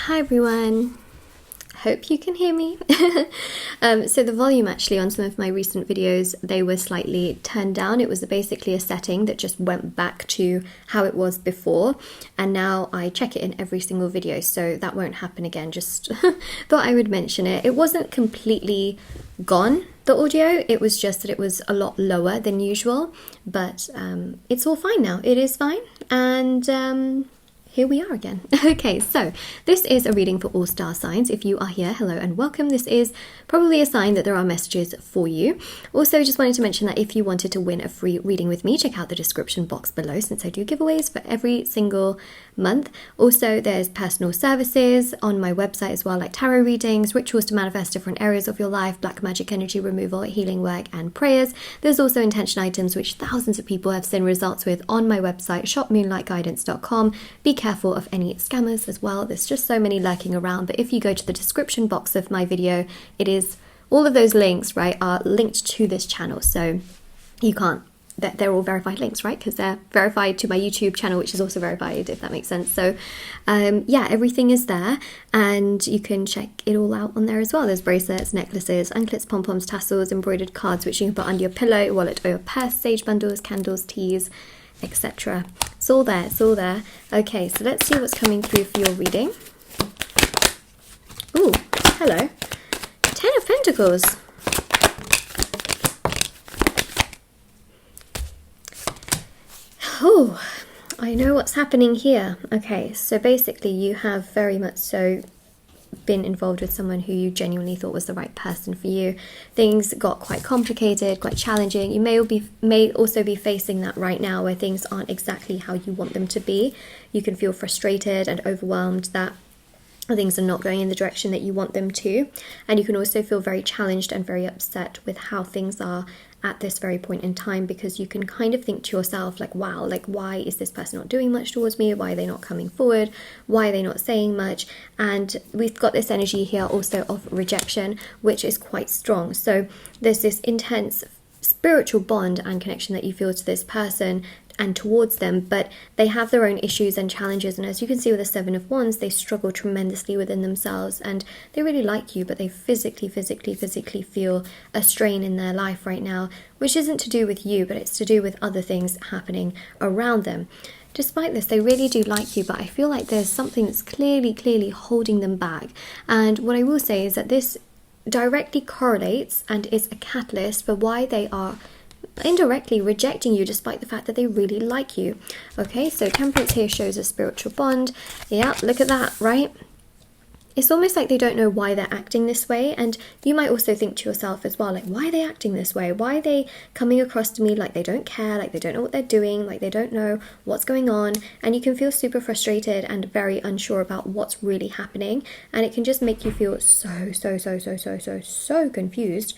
Hi everyone, hope you can hear me. So the volume actually on some of my recent videos, they were slightly turned down. It was basically a setting that just went back to how it was before, and now I check it in every single video, so that won't happen again. Just thought I would mention it. It wasn't completely gone, the audio, it was just that it was a lot lower than usual, but it's all fine now. It is fine, and here we are again. Okay, so this is a reading for all star signs. If you are here, hello and welcome. This is probably a sign that there are messages for you. Also, just wanted to mention that if you wanted to win a free reading with me, check out the description box below, since I do giveaways for every single month. Also, there's personal services on my website as well, like tarot readings, rituals to manifest different areas of your life, black magic energy removal, healing work, and prayers. There's also intention items, which thousands of people have seen results with on my website, shopmoonlightguidance.com. Be careful of any scammers as well. There's just so many lurking around, but if you go to the description box of my video, it is all of those links, right, are linked to this channel, so you can't, they're all verified links, right, because they're verified to my YouTube channel, which is also verified, if that makes sense. So yeah, everything is there and you can check it all out on there as well. There's bracelets, necklaces, anklets, pom-poms, tassels, embroidered cards which you can put under your pillow, wallet, or your purse, sage bundles, candles, teas, etc. It's all there, it's all there. Okay, so let's see what's coming through for your reading. Ooh, hello. 10 of Pentacles. Oh, I know what's happening here. Okay, so basically you have very much so been involved with someone who you genuinely thought was the right person for you. Things got quite complicated, quite challenging. You may also be facing that right now, where things aren't exactly how you want them to be. You can feel frustrated and overwhelmed that things are not going in the direction that you want them to, and you can also feel very challenged and very upset with how things are at this very point in time, because you can kind of think to yourself like, wow, like why is this person not doing much towards me? Why are they not coming forward? Why are they not saying much? And we've got this energy here also of rejection, which is quite strong. So there's this intense spiritual bond and connection that you feel to this person and towards them, but they have their own issues and challenges, and as you can see with the 7 of Wands, they struggle tremendously within themselves, and they really like you, but they physically feel a strain in their life right now, which isn't to do with you, but it's to do with other things happening around them. Despite this, they really do like you, but I feel like there's something that's clearly holding them back. And what I will say is that this directly correlates and is a catalyst for why they are indirectly rejecting you, despite the fact that they really like you. Okay, so Temperance here shows a spiritual bond. Yeah, look at that, right? It's almost like they don't know why they're acting this way, and you might also think to yourself as well, like, why are they acting this way? Why are they coming across to me like they don't care, like they don't know what they're doing, like they don't know what's going on? And you can feel super frustrated and very unsure about what's really happening, and it can just make you feel so confused.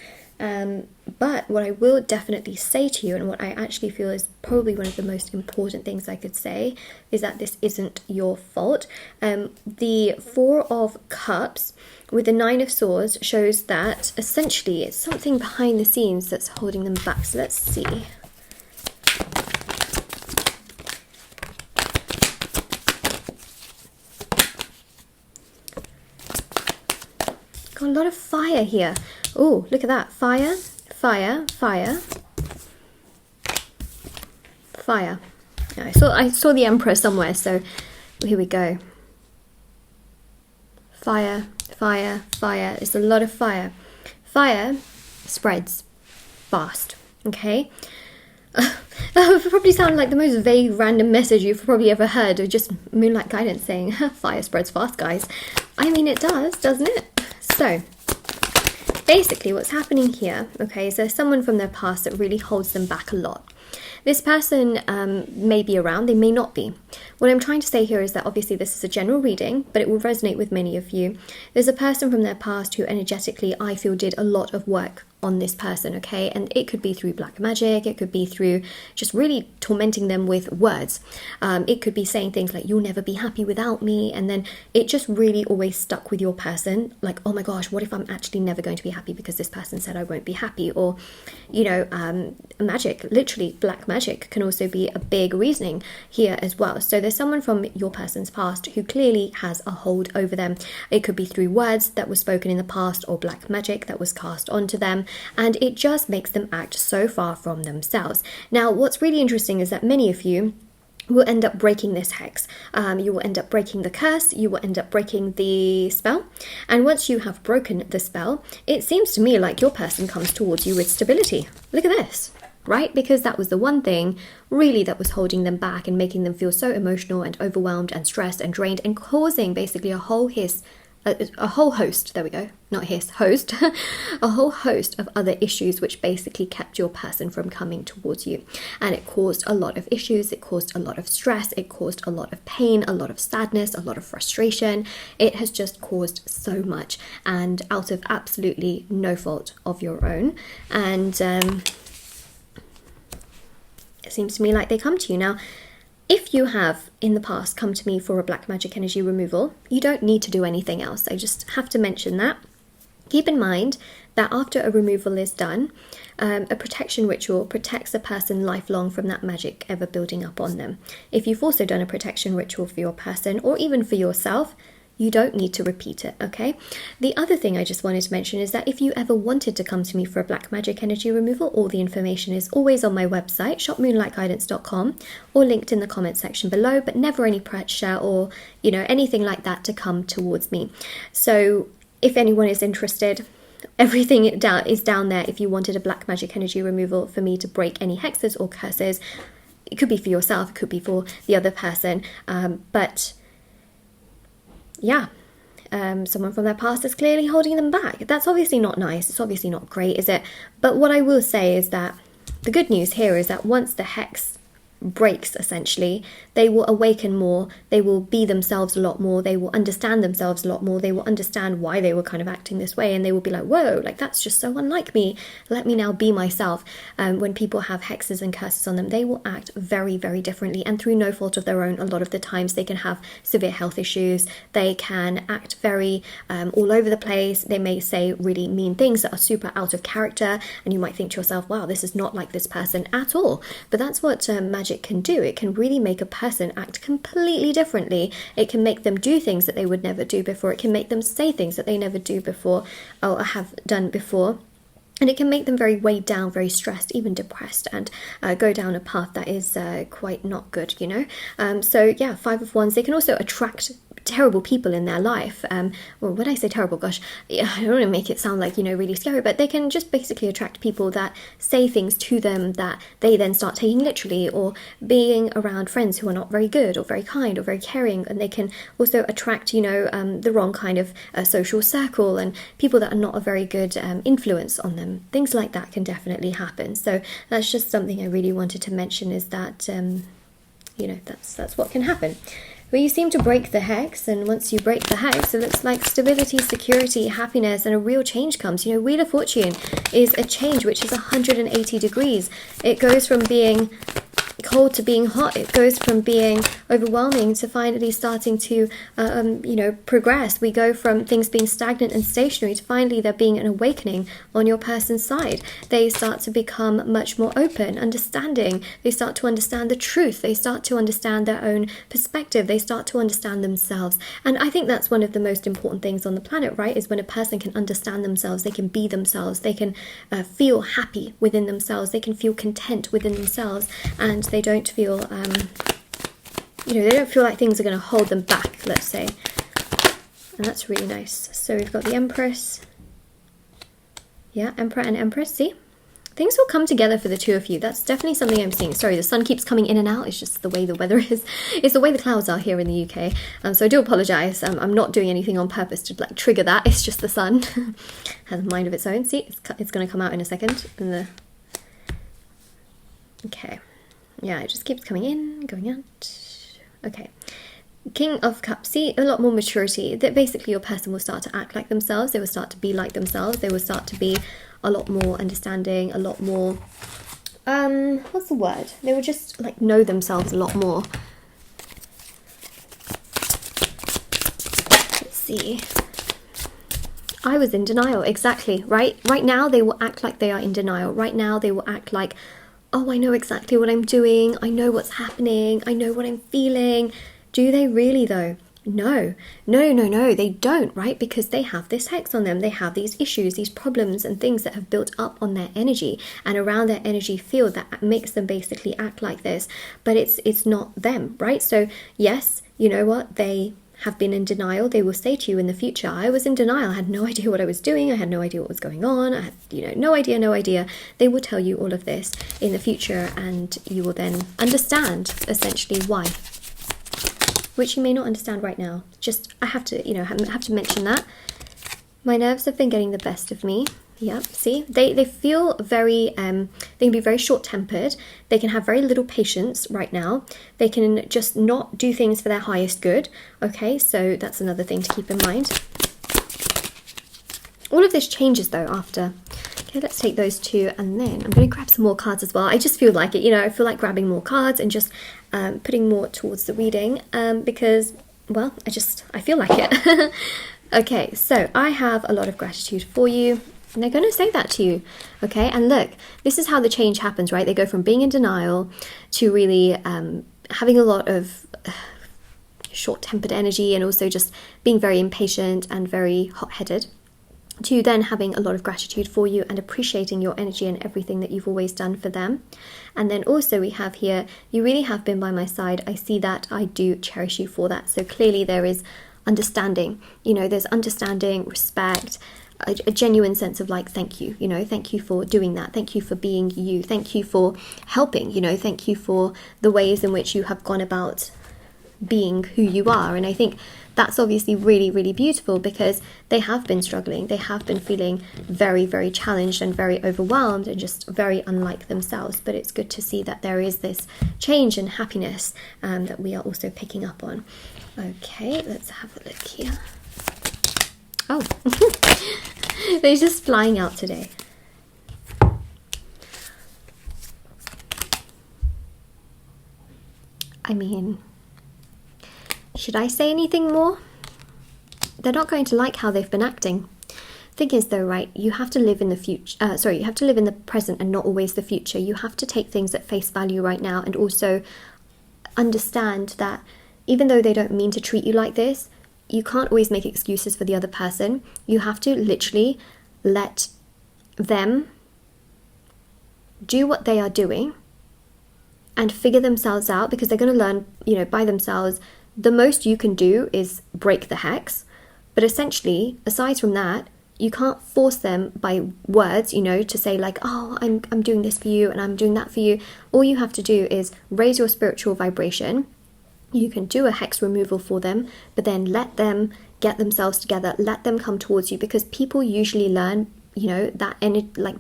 But what I will definitely say to you, and what I actually feel is probably one of the most important things I could say, is that this isn't your fault. The 4 of Cups with the 9 of Swords shows that essentially it's something behind the scenes that's holding them back. So let's see. Got a lot of fire here. Oh, look at that. Fire. Yeah, I saw the Emperor somewhere, so here we go. Fire. It's a lot of fire. Fire spreads fast, okay? That would probably sound like the most vague random message you've probably ever heard, or just Moonlight Guidance saying, fire spreads fast, guys. I mean, it does, doesn't it? So basically what's happening here, okay, is there's someone from their past that really holds them back a lot. This person may be around, they may not be. What I'm trying to say here is that obviously this is a general reading, but it will resonate with many of you. There's a person from their past who energetically, I feel, did a lot of work on this person, okay? And it could be through black magic, it could be through just really tormenting them with words. It could be saying things like, you'll never be happy without me, and then it just really always stuck with your person, like, oh my gosh, what if I'm actually never going to be happy because this person said I won't be happy? Or, you know, magic, literally black magic can also be a big reasoning here as well. So there's someone from your person's past who clearly has a hold over them. It could be through words that were spoken in the past or black magic that was cast onto them, and it just makes them act so far from themselves. Now, what's really interesting is that many of you will end up breaking this hex. You will end up breaking the curse, you will end up breaking the spell, and once you have broken the spell, it seems to me like your person comes towards you with stability. Look at this, right? Because that was the one thing really that was holding them back and making them feel so emotional and overwhelmed and stressed and drained, and causing basically a whole host, there we go, not his, host, a whole host of other issues which basically kept your person from coming towards you. And it caused a lot of issues, it caused a lot of stress, it caused a lot of pain, a lot of sadness, a lot of frustration. It has just caused so much, and out of absolutely no fault of your own. And it seems to me like they come to you. Now, if you have in the past come to me for a black magic energy removal, you don't need to do anything else. I just have to mention that. Keep in mind that after a removal is done, a protection ritual protects a person lifelong from that magic ever building up on them. If you've also done a protection ritual for your person or even for yourself, you don't need to repeat it, okay? The other thing I just wanted to mention is that if you ever wanted to come to me for a black magic energy removal, all the information is always on my website, shopmoonlightguidance.com, or linked in the comment section below, but never any pressure or, you know, anything like that to come towards me. So if anyone is interested, everything is down there if you wanted a black magic energy removal for me to break any hexes or curses. It could be for yourself, it could be for the other person, but yeah, someone from their past is clearly holding them back. That's obviously not nice. It's obviously not great, is it? But what I will say is that the good news here is that once the hex breaks, essentially, they will awaken more, they will be themselves a lot more, they will understand themselves a lot more, they will understand why they were kind of acting this way, and they will be like, whoa, like that's just so unlike me, let me now be myself. When people have hexes and curses on them, they will act very, very differently, and through no fault of their own. A lot of the times they can have severe health issues, they can act very all over the place, they may say really mean things that are super out of character, and you might think to yourself, wow, this is not like this person at all. But that's what magic can do. It can really make a person act completely differently. It can make them do things that they would never do before. It can make them say things that they never do before or have done before. And it can make them very weighed down, very stressed, even depressed, and go down a path that is quite not good, you know. So yeah, Five of Wands, they can also attract terrible people in their life. Well, when I say terrible, gosh, I don't want to make it sound like, you know, really scary, but they can just basically attract people that say things to them that they then start taking literally, or being around friends who are not very good or very kind or very caring. And they can also attract, you know, the wrong kind of social circle and people that are not a very good influence on them. Things like that can definitely happen. So that's just something I really wanted to mention, is that you know, that's what can happen. But you seem to break the hex, and once you break the hex, it looks like stability, security, happiness, and a real change comes. You know, Wheel of Fortune is a change which is 180 degrees. It goes from being cold to being hot. It goes from being overwhelming to finally starting to, you know, progress. We go from things being stagnant and stationary to finally there being an awakening on your person's side. They start to become much more open, understanding. They start to understand the truth. They start to understand their own perspective. They start to understand themselves. And I think that's one of the most important things on the planet, right? Is when a person can understand themselves, they can be themselves, they can feel happy within themselves, they can feel content within themselves, and they don't feel, you know, they don't feel like things are going to hold them back, let's say. And that's really nice. So we've got the Empress. Yeah, Emperor and Empress, see? Things will come together for the two of you. That's definitely something I'm seeing. Sorry, the sun keeps coming in and out. It's just the way the weather is. It's the way the clouds are here in the UK. So I do apologise. I'm not doing anything on purpose to like trigger that. It's just the sun has a mind of its own. See, it's going to come out in a second. Okay. Yeah, it just keeps coming in, going out. Okay. King of Cups, see, a lot more maturity. That basically your person will start to act like themselves. They will start to be like themselves. They will start to be a lot more understanding, a lot more, what's the word? They would just like know themselves a lot more. Let's see. I was in denial, exactly, right? Right now they will act like they are in denial. Right now they will act like, oh, I know exactly what I'm doing. I know what's happening. I know what I'm feeling. Do they really though? No, they don't, right? Because they have this hex on them. They have these issues, these problems and things that have built up on their energy and around their energy field that makes them basically act like this. But it's not them, right? So yes, you know what? They have been in denial. They will say to you in the future, I was in denial. I had no idea what I was doing. I had no idea what was going on. I had, no idea. They will tell you all of this in the future, and you will then understand essentially why, which you may not understand right now. Just, I have to, have to mention that. My nerves have been getting the best of me. Yep, see, they feel very, they can be very short-tempered. They can have very little patience right now. They can just not do things for their highest good. Okay, so that's another thing to keep in mind. All of this changes though after. Okay, let's take those two, and then I'm going to grab some more cards as well. I just feel like it, I feel like grabbing more cards and just putting more towards the reading because, well, I feel like it. Okay, so I have a lot of gratitude for you. And they're going to say that to you, okay? And look, this is how the change happens, right? They go from being in denial to really having a lot of short-tempered energy and also just being very impatient and very hot-headed, to then having a lot of gratitude for you and appreciating your energy and everything that you've always done for them. And then also we have here, you really have been by my side. I see that. I do cherish you for that. So clearly there is understanding. There's understanding, respect, a genuine sense of like, thank you, thank you for doing that. Thank you for being you. Thank you for helping, thank you for the ways in which you have gone about being who you are. And I think that's obviously really, really beautiful because they have been struggling. They have been feeling very, very challenged and very overwhelmed and just very unlike themselves. But it's good to see that there is this change and happiness that we are also picking up on. Okay, let's have a look here. Oh, they're just flying out today. I mean, should I say anything more? They're not going to like how they've been acting. Thing is though, right, you have to live in the future, you have to live in the present and not always the future. You have to take things at face value right now and also understand that even though they don't mean to treat you like this, you can't always make excuses for the other person. You have to literally let them do what they are doing and figure themselves out, because they're going to learn, by themselves. The most you can do is break the hex. But essentially, aside from that, you can't force them by words, to say like, oh, I'm doing this for you and I'm doing that for you. All you have to do is raise your spiritual vibration. You can do a hex removal for them, but then let them get themselves together, let them come towards you, because people usually learn, that energy, like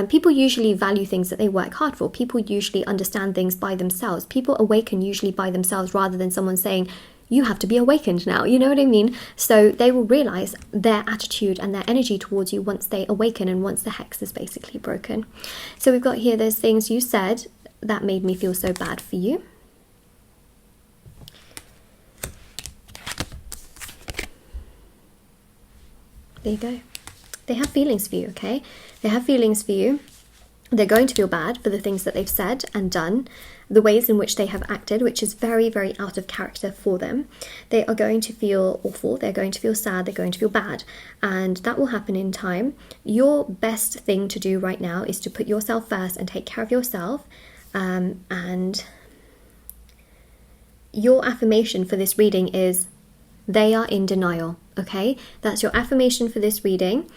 people usually value things that they work hard for. People usually understand things by themselves. People awaken usually by themselves rather than someone saying, you have to be awakened now, you know what I mean? So they will realize their attitude and their energy towards you once they awaken and once the hex is basically broken. So we've got here, there's things you said that made me feel so bad for you. There you go. They have feelings for you, okay? They have feelings for you. They're going to feel bad for the things that they've said and done, the ways in which they have acted, which is very, very out of character for them. They are going to feel awful. They're going to feel sad. They're going to feel bad. And that will happen in time. Your best thing to do right now is to put yourself first and take care of yourself. And your affirmation for this reading is, they are in denial. Okay, that's your affirmation for this reading.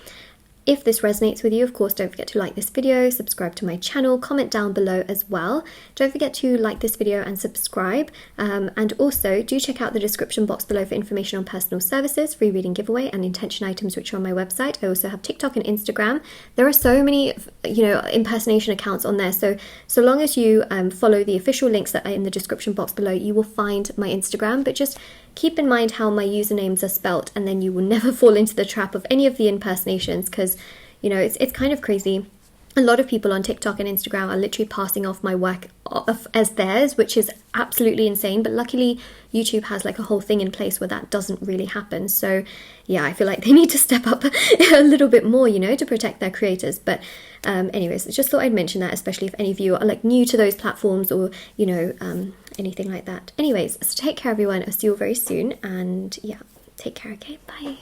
If this resonates with you, of course, don't forget to like this video, subscribe to my channel, comment down below as well. Don't forget to like this video and subscribe. And also do check out the description box below for information on personal services, free reading giveaway and intention items, which are on my website. I also have TikTok and Instagram. There are so many, impersonation accounts on there. So long as you follow the official links that are in the description box below, you will find my Instagram. But just keep in mind how my usernames are spelt, and then you will never fall into the trap of any of the impersonations, because You know, it's kind of crazy. A lot of people on TikTok and Instagram are literally passing off my work as theirs, which is absolutely insane. But luckily, YouTube has like a whole thing in place where that doesn't really happen. So yeah, I feel like they need to step up a little bit more, you know, to protect their creators. But anyways, I just thought I'd mention that, especially if any of you are like new to those platforms or, you know, anything like that. Anyways, so take care everyone. I'll see you all very soon. And yeah, take care, okay? Bye.